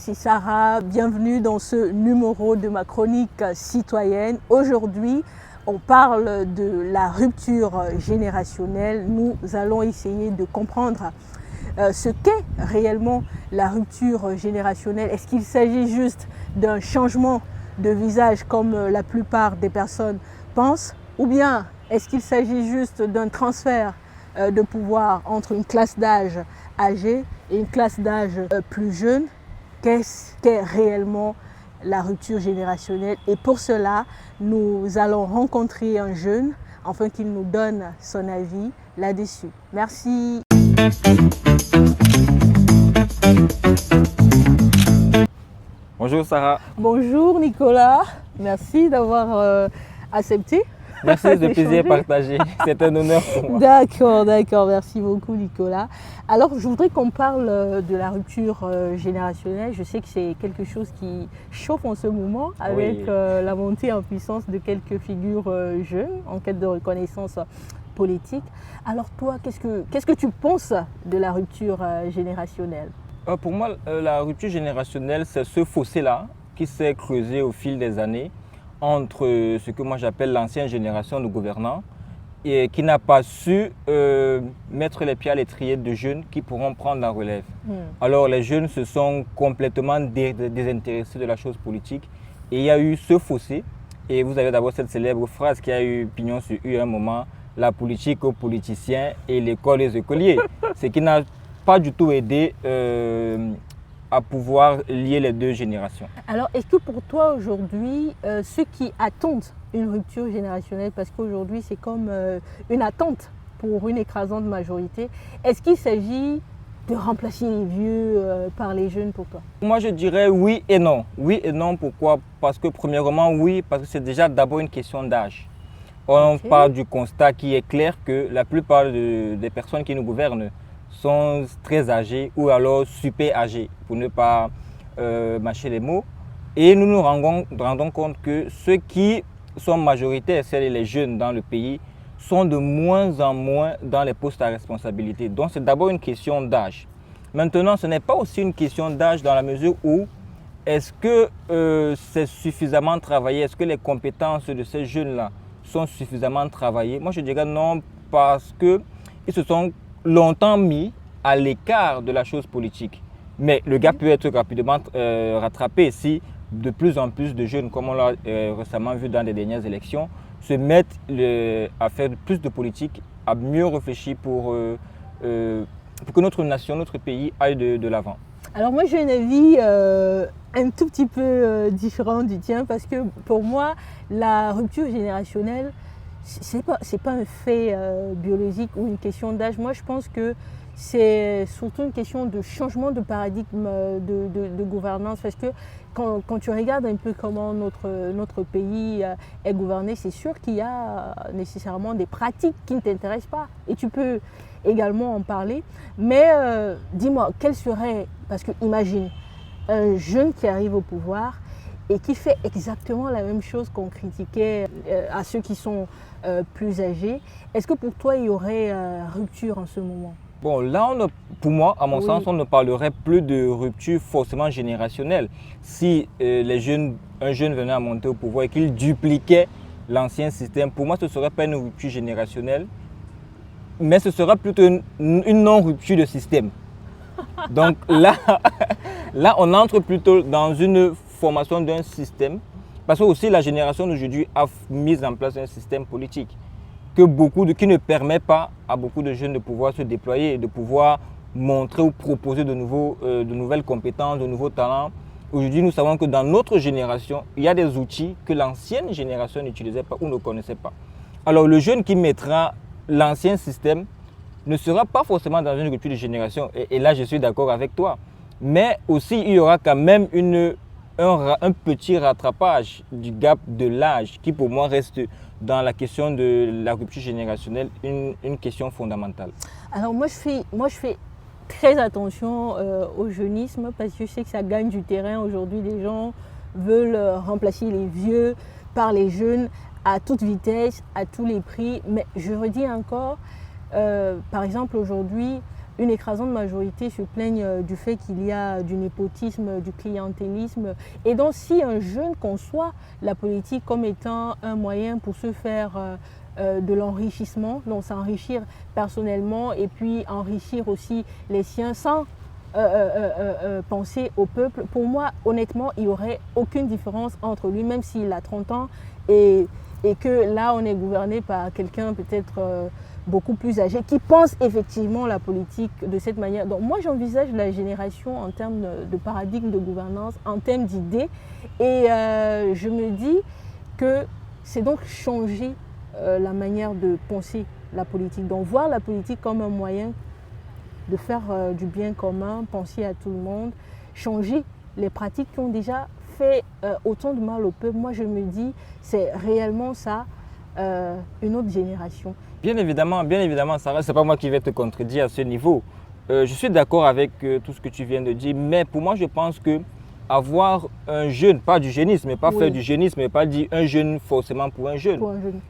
c'est Sarah. Bienvenue dans ce numéro de ma chronique citoyenne. Aujourd'hui, on parle de la rupture générationnelle. Nous allons essayer de comprendre ce qu'est réellement la rupture générationnelle. Est-ce qu'il s'agit juste d'un changement de visage comme la plupart des personnes pensent, ou bien est-ce qu'il s'agit juste d'un transfert de pouvoir entre une classe d'âge âgée et une classe d'âge plus jeune? Qu'est-ce qu'est réellement la rupture générationnelle? Et pour cela, nous allons rencontrer un jeune afin qu'il nous donne son avis là-dessus. Merci. Bonjour Sarah. Bonjour Nicolas. Merci d'avoir accepté. Merci, c'est un plaisir partagé. C'est un honneur pour moi. D'accord. Merci beaucoup Nicolas. Alors, je voudrais qu'on parle de la rupture générationnelle. Je sais que c'est quelque chose qui chauffe en ce moment avec la montée en puissance de quelques figures jeunes en quête de reconnaissance politique. Alors toi, qu'est-ce que tu penses de la rupture générationnelle? Pour moi, la rupture générationnelle, c'est ce fossé-là qui s'est creusé au fil des années entre ce que moi j'appelle l'ancienne génération de gouvernants et qui n'a pas su mettre les pieds à l'étrier de jeunes qui pourront prendre la relève. Alors les jeunes se sont complètement désintéressés de la chose politique et il y a eu ce fossé. Et vous avez d'abord cette célèbre phrase qui a eu pignon sur rue à un moment: la politique aux politiciens et l'école aux écoliers. Ce qui n'a pas du tout aidé à pouvoir lier les deux générations. Alors, est-ce que pour toi aujourd'hui, ceux qui attendent une rupture générationnelle, parce qu'aujourd'hui c'est comme une attente pour une écrasante majorité, est-ce qu'il s'agit de remplacer les vieux par les jeunes pour toi? Moi je dirais oui et non. Oui et non, pourquoi? Parce que premièrement oui, parce que c'est déjà d'abord une question d'âge. On part du constat qui est clair que la plupart des personnes qui nous gouvernent sont très âgés ou alors super âgés, pour ne pas mâcher les mots. Et nous nous rendons compte que ceux qui sont majoritaires, c'est les jeunes dans le pays, sont de moins en moins dans les postes à responsabilité. Donc c'est d'abord une question d'âge. Maintenant, ce n'est pas aussi une question d'âge dans la mesure où est-ce que c'est suffisamment travaillé, est-ce que les compétences de ces jeunes-là sont suffisamment travaillées? Moi je dirais non, parce qu'ils se sont longtemps mis à l'écart de la chose politique. Mais le gap peut être rapidement rattrapé si de plus en plus de jeunes, comme on l'a récemment vu dans les dernières élections, se mettent à faire plus de politique, à mieux réfléchir pour que notre nation, notre pays aille de l'avant. Alors moi j'ai un avis un tout petit peu différent du tien, parce que pour moi la rupture générationnelle, c'est pas un fait biologique ou une question d'âge. Moi je pense que c'est surtout une question de changement de paradigme de gouvernance, parce que quand tu regardes un peu comment notre pays est gouverné, c'est sûr qu'il y a nécessairement des pratiques qui ne t'intéressent pas, et tu peux également en parler. Mais dis-moi, quel serait, parce que imagine un jeune qui arrive au pouvoir et qui fait exactement la même chose qu'on critiquait à ceux qui sont plus âgés. Est-ce que pour toi il y aurait rupture en ce moment? Bon, là, pour moi, à mon sens, on ne parlerait plus de rupture forcément générationnelle. Si un jeune venait à monter au pouvoir et qu'il dupliquait l'ancien système, pour moi, ce ne serait pas une rupture générationnelle, mais ce sera plutôt une non-rupture de système. Donc là, on entre plutôt dans une formation d'un système, parce que aussi la génération d'aujourd'hui a mis en place un système politique qui ne permet pas à beaucoup de jeunes de pouvoir se déployer, de pouvoir montrer ou proposer de nouvelles compétences, de nouveaux talents. Aujourd'hui, nous savons que dans notre génération, il y a des outils que l'ancienne génération n'utilisait pas ou ne connaissait pas. Alors le jeune qui mettra l'ancien système ne sera pas forcément dans une rupture de génération. Et là, je suis d'accord avec toi. Mais aussi, il y aura quand même un petit rattrapage du gap de l'âge qui, pour moi, reste dans la question de la rupture générationnelle une question fondamentale. Alors moi, je fais très attention au jeunisme, parce que je sais que ça gagne du terrain. Aujourd'hui, les gens veulent remplacer les vieux par les jeunes à toute vitesse, à tous les prix. Mais je redis encore, par exemple aujourd'hui, une écrasante majorité se plaignent du fait qu'il y a du népotisme, du clientélisme. Et donc si un jeune conçoit la politique comme étant un moyen pour se faire de l'enrichissement, donc s'enrichir personnellement et puis enrichir aussi les siens sans penser au peuple, pour moi, honnêtement, il n'y aurait aucune différence entre lui, même s'il a 30 ans et que là, on est gouverné par quelqu'un peut-être beaucoup plus âgé qui pense effectivement la politique de cette manière. Donc moi, j'envisage la génération en termes de paradigme de gouvernance, en termes d'idées, et je me dis que c'est donc changer la manière de penser la politique, donc voir la politique comme un moyen de faire du bien commun, penser à tout le monde, changer les pratiques qui ont déjà fait autant de mal au peuple. Moi, je me dis, c'est réellement ça, une autre génération. Bien évidemment, Sarah, ce n'est pas moi qui vais te contredire à ce niveau. Je suis d'accord avec tout ce que tu viens de dire, mais pour moi, je pense que avoir un jeune, pas du génisme, mais pas faire du génisme, mais pas dire un jeune forcément pour un jeune.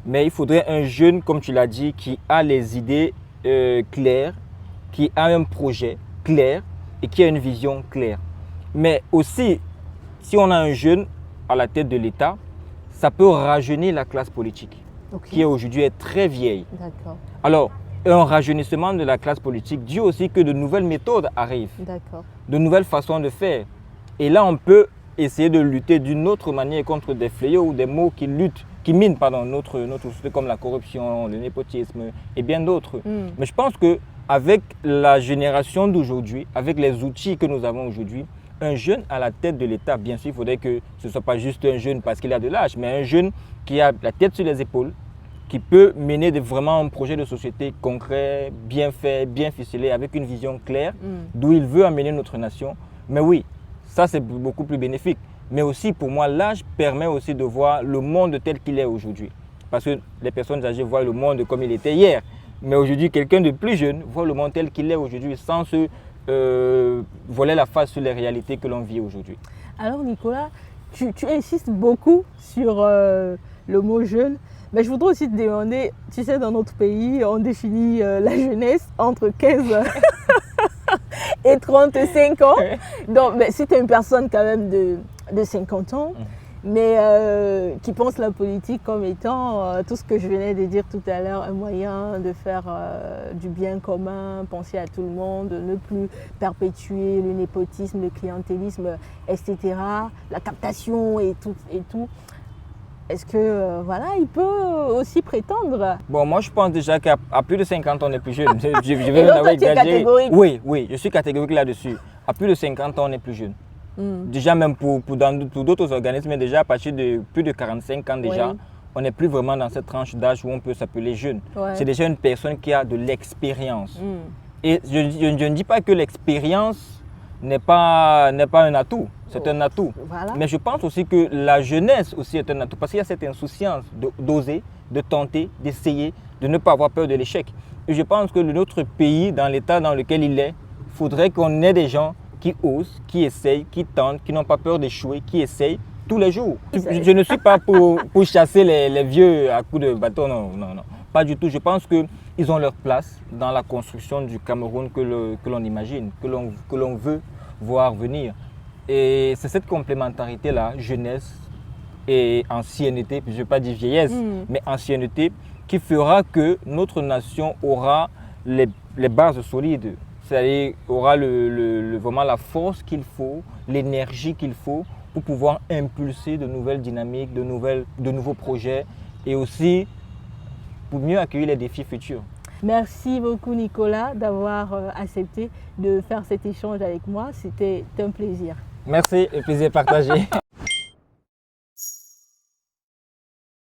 Mais il faudrait un jeune, comme tu l'as dit, qui a les idées claires, qui a un projet clair et qui a une vision claire. Mais aussi, si on a un jeune à la tête de l'État, ça peut rajeunir la classe politique, qui aujourd'hui est très vieille. Alors, un rajeunissement de la classe politique dit aussi que de nouvelles méthodes arrivent, de nouvelles façons de faire. Et là, on peut essayer de lutter d'une autre manière contre des fléaux ou des maux qui minent notre société, comme la corruption, le népotisme et bien d'autres. Mais je pense qu'avec la génération d'aujourd'hui, avec les outils que nous avons aujourd'hui, un jeune à la tête de l'État, bien sûr, il faudrait que ce ne soit pas juste un jeune parce qu'il a de l'âge, mais un jeune qui a la tête sur les épaules, qui peut mener vraiment un projet de société concret, bien fait, bien ficelé, avec une vision claire d'où il veut amener notre nation. Mais oui, ça c'est beaucoup plus bénéfique. Mais aussi pour moi, l'âge permet aussi de voir le monde tel qu'il est aujourd'hui. Parce que les personnes âgées voient le monde comme il était hier. Mais aujourd'hui, quelqu'un de plus jeune voit le monde tel qu'il est aujourd'hui sans se voiler la face sur les réalités que l'on vit aujourd'hui. Alors Nicolas, tu insistes beaucoup sur le mot jeune. Mais je voudrais aussi te demander, tu sais, dans notre pays, on définit la jeunesse entre 15 et 35 ans. Donc, mais si tu es une personne quand même de 50 ans, mais qui pense la politique comme étant tout ce que je venais de dire tout à l'heure, un moyen de faire du bien commun, penser à tout le monde, ne plus perpétuer le népotisme, le clientélisme, etc., la captation et tout. Est-ce que, voilà, il peut aussi prétendre? Bon, moi, je pense déjà qu'à plus de 50 ans, on n'est plus jeune. Je vais donc, toi, tu es catégorique? Oui, je suis catégorique là-dessus. À plus de 50 ans, on n'est plus jeune. Déjà, même pour d'autres organismes, déjà à partir de plus de 45 ans, déjà, on n'est plus vraiment dans cette tranche d'âge où on peut s'appeler jeune. C'est déjà une personne qui a de l'expérience. Et je ne dis pas que l'expérience n'est pas un atout. C'est un atout. Mais je pense aussi que la jeunesse aussi est un atout parce qu'il y a cette insouciance d'oser, de tenter, d'essayer, de ne pas avoir peur de l'échec. Et je pense que notre pays, dans l'état dans lequel il est, il faudrait qu'on ait des gens qui osent, qui essayent, qui tentent, qui n'ont pas peur d'échouer, qui essayent tous les jours. Je ne suis pas pour chasser les vieux à coups de bâton, non. Pas du tout. Je pense qu'ils ont leur place dans la construction du Cameroun que l'on imagine, que l'on veut voir venir. Et c'est cette complémentarité-là, jeunesse et ancienneté, je ne vais pas dire vieillesse, mais ancienneté, qui fera que notre nation aura les bases solides, c'est-à-dire aura vraiment la force qu'il faut, l'énergie qu'il faut pour pouvoir impulser de nouvelles dynamiques, de nouveaux projets et aussi pour mieux accueillir les défis futurs. Merci beaucoup Nicolas d'avoir accepté de faire cet échange avec moi. C'était un plaisir. Merci, le plaisir partagé.